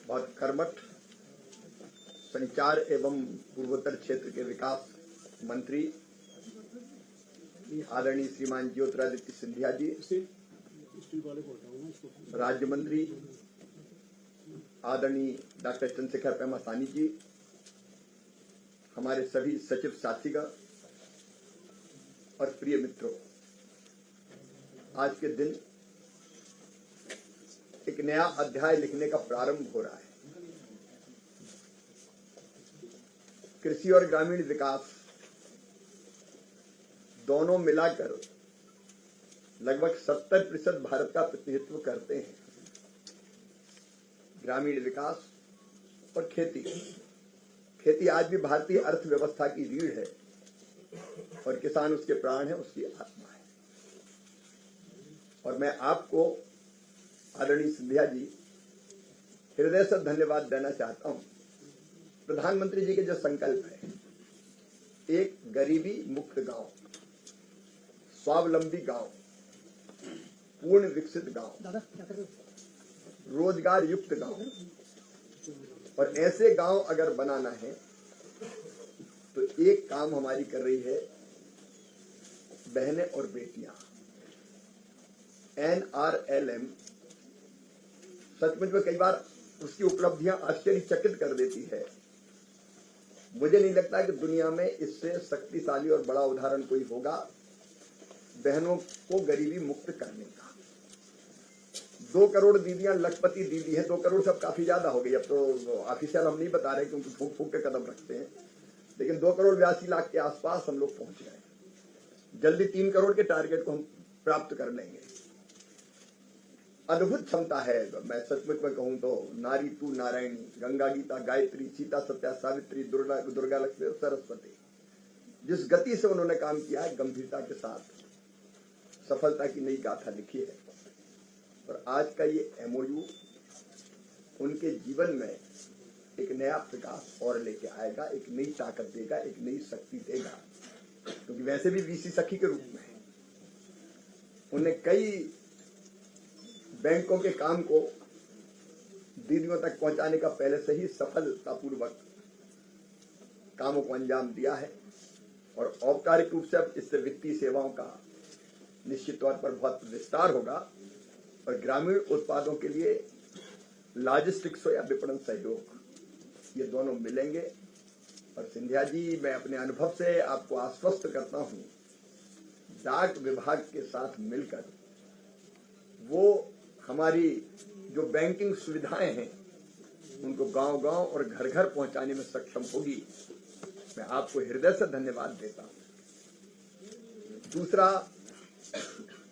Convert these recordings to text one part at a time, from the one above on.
बहुत कर्मठ संचार एवं पूर्वोत्तर क्षेत्र के विकास मंत्री आदरणीय श्रीमान ज्योतिरादित्य सिंधिया जी, राज्य मंत्री आदरणीय डॉक्टर चंद्रशेखर पेमासानी जी, हमारे सभी सचिव साथीगण और प्रिय मित्रों, आज के दिन एक नया अध्याय लिखने का प्रारंभ हो रहा है। कृषि और ग्रामीण विकास दोनों मिलाकर लगभग 70% भारत का प्रतिनिधित्व करते हैं। ग्रामीण विकास और खेती आज भी भारतीय अर्थव्यवस्था की रीढ़ है और किसान उसके प्राण है, उसकी आत्मा है। और मैं आपको आदरणीय सिंधिया जी हृदय से धन्यवाद देना चाहता हूं। प्रधानमंत्री जी के जो संकल्प है, एक गरीबी मुक्त गांव, स्वावलंबी गांव, पूर्ण विकसित गांव, रोजगार युक्त गांव, और ऐसे गांव अगर बनाना है तो एक काम हमारी कर रही है बहनें और बेटियां। NRLM सचमुच में कई बार उसकी उपलब्धियां आश्चर्यचकित कर देती है। मुझे नहीं लगता कि दुनिया में इससे शक्तिशाली और बड़ा उदाहरण कोई होगा बहनों को गरीबी मुक्त करने का। 2 करोड़ दीदियां लखपति दीदी है। 2 करोड़ सब काफी ज्यादा हो गई। अब तो ऑफिशियल हम नहीं बता रहे क्योंकि फूक फूक के कदम रखते हैं, लेकिन 2 करोड़ 82 लाख के आसपास हम लोग पहुंच गए। जल्दी 3 करोड़ के टारगेट को हम प्राप्त कर लेंगे। अद्भुत क्षमता है। मैं सचमुच में कहूं तो नारी तू नारायणी, गंगा गीता गायत्री, सीता सत्या सावित्री, दुर्गा लक्ष्मी और सरस्वती, जिस गति से उन्होंने काम किया है, गंभीरता के साथ सफलता की नई गाथा लिखी है। और आज का ये MOU उनके जीवन में एक नया प्रकाश और लेके आएगा, एक नई ताकत देगा, एक नई शक्ति देगा। क्योंकि वैसे भी VC सखी के रूप में उन्हें कई बैंकों के काम को दीदियों तक पहुंचाने का पहले से ही सफलतापूर्वक कामों को अंजाम दिया है। और औपचारिक रूप से अब इससे वित्तीय सेवाओं का निश्चित तौर पर बहुत विस्तार होगा और ग्रामीण उत्पादों के लिए लॉजिस्टिक्स हो या विपणन सहयोग, ये दोनों मिलेंगे। और सिंधिया जी, मैं अपने अनुभव से आपको आश्वस्त करता हूं, डाक विभाग के साथ मिलकर वो हमारी जो बैंकिंग सुविधाएं हैं उनको गांव-गांव और घर-घर पहुंचाने में सक्षम होगी। मैं आपको हृदय से धन्यवाद देता हूं। दूसरा,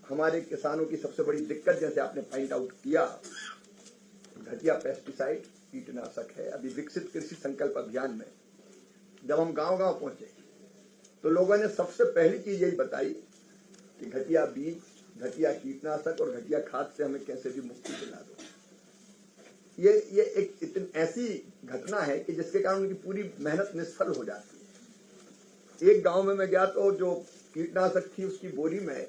हमारे किसानों की सबसे बड़ी दिक्कत, जैसे आपने पॉइंट आउट किया, घटिया पेस्टिसाइड कीटनाशक है। अभी विकसित कृषि संकल्प अभियान में जब हम गांव-गांव पहुंचे तो लोगों ने सबसे पहली चीज यही बताई कि घटिया बीज, घटिया कीटनाशक और घटिया खाद से हमें कैसे भी मुक्ति दिला दो। ये एक इतनी ऐसी घटना है कि जिसके कारण उनकी पूरी मेहनत निष्फल हो जाती है। एक गांव में मैं गया तो जो कीटनाशक थी उसकी बोरी में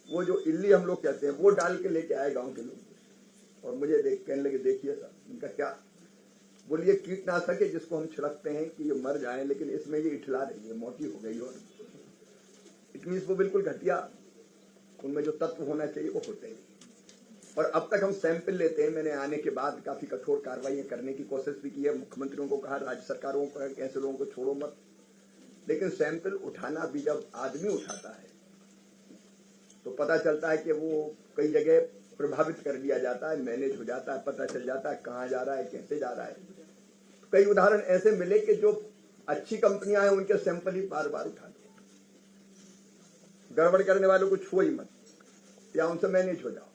वो जो इल्ली हम लोग कहते हैं वो डाल के लेके आए गांव के लोग, और मुझे कहने लगे, देखिए सर, इनका क्या, बोलिए कीटनाशक है जिसको हम छिड़कते हैं कि ये मर जाए, लेकिन इसमें ये इठला रही है, मोटी हो गई, और इट मीन्स वो बिल्कुल घटिया, उनमें जो तत्व होना चाहिए वो होते हैं। और अब तक हम सैंपल लेते हैं। मैंने आने के बाद काफी कठोर कार्रवाई करने की कोशिश भी की है। मुख्यमंत्रियों को कहा, राज्य सरकारों को, ऐसे लोगों को छोड़ो मत, लेकिन सैंपल उठाना भी जब आदमी उठाता है तो पता चलता है कि वो कई जगह प्रभावित कर दिया जाता है, मैनेज हो जाता है, पता चल जाता है कहाँ जा रहा है, कैसे जा रहा है। तो कई उदाहरण ऐसे मिले कि जो अच्छी कंपनियां हैं उनके सैंपल ही बार बार उठाते, गड़बड़ करने वालों को छुओ ही मत या उनसे मैनेज हो जाओ।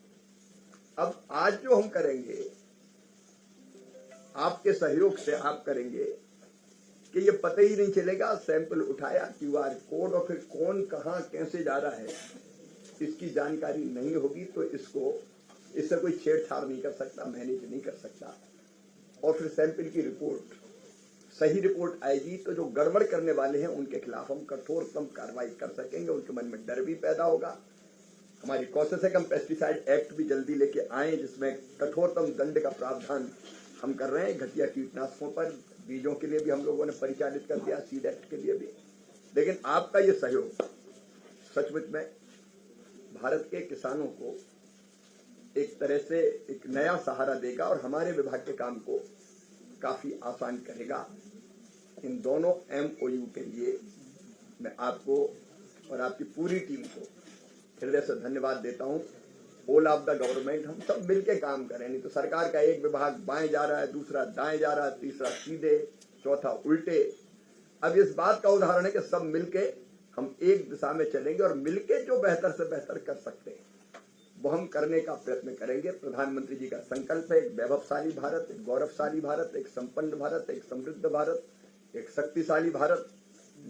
अब आज जो हम करेंगे, आपके सहयोग से आप करेंगे कि ये पता ही नहीं चलेगा, सैंपल उठाया, QR कोड, और फिर कौन कहां कैसे जा रहा है इसकी जानकारी नहीं होगी तो इससे कोई छेड़छाड़ नहीं कर सकता, मैनेज नहीं कर सकता। और फिर सैंपल की रिपोर्ट, सही रिपोर्ट आएगी तो जो गड़बड़ करने वाले हैं उनके खिलाफ हम कठोरतम कार्रवाई कर सकेंगे। उनके मन में डर भी पैदा होगा। हमारी कोशिश है कि हम पेस्टिसाइड एक्ट भी जल्दी लेके आए जिसमें कठोरतम दंड का प्रावधान हम कर रहे हैं। घटिया कीटनाशकों पर, बीजों के लिए भी हम लोगों ने परिचालित कर दिया, सीड एक्ट के लिए भी। लेकिन आपका ये सहयोग सचमुच में भारत के किसानों को एक तरह से एक नया सहारा देगा और हमारे विभाग के काम को काफी आसान करेगा। इन दोनों MOU के लिए मैं आपको और आपकी पूरी टीम को हृदय से धन्यवाद देता हूं। ऑल ऑफ द गवर्नमेंट, हम सब मिलके काम करें, नहीं तो सरकार का एक विभाग बाएं जा रहा है, दूसरा दाएं जा रहा है, तीसरा सीधे, चौथा उल्टे। अब इस बात का उदाहरण है कि सब मिलके हम एक दिशा में चलेंगे और मिलके जो बेहतर से बेहतर कर सकते हैं वो हम करने का प्रयत्न करेंगे। प्रधानमंत्री जी का संकल्प है एक वैभवशाली भारत, एक गौरवशाली भारत, एक संपन्न भारत, एक समृद्ध भारत, एक शक्तिशाली भारत,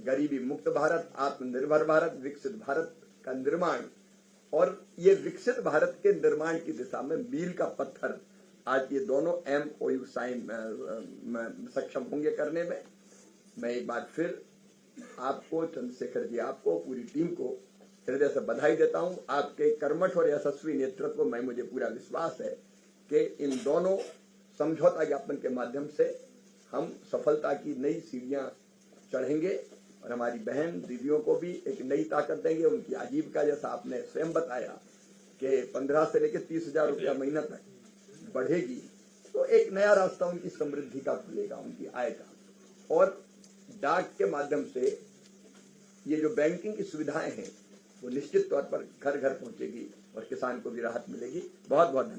गरीबी मुक्त भारत, आत्मनिर्भर भारत, विकसित भारत का निर्माण। और ये विकसित भारत के निर्माण की दिशा में मील का पत्थर आज ये दोनों MOU साइन सक्षम होंगे करने में। मैं एक बार फिर आपको, चंद्रशेखर जी, आपको, पूरी टीम को हृदय से बधाई देता हूं। आपके कर्मठ और यशस्वी नेतृत्व में मुझे पूरा विश्वास है कि इन दोनों समझौता ज्ञापन के माध्यम से हम सफलता की नई सीढ़ियां चढ़ेंगे और हमारी बहन दीदियों को भी एक नई ताकत देंगे। उनकी आजीविका, जैसा आपने स्वयं बताया कि 15 से लेकर 30,000 रुपया महीना तक बढ़ेगी, तो एक नया रास्ता उनकी समृद्धि का खुलेगा, उनकी आय का। और डाक के माध्यम से ये जो बैंकिंग की सुविधाएं हैं वो निश्चित तौर पर घर घर पहुंचेगी और किसान को भी राहत मिलेगी। बहुत बहुत धन्यवाद।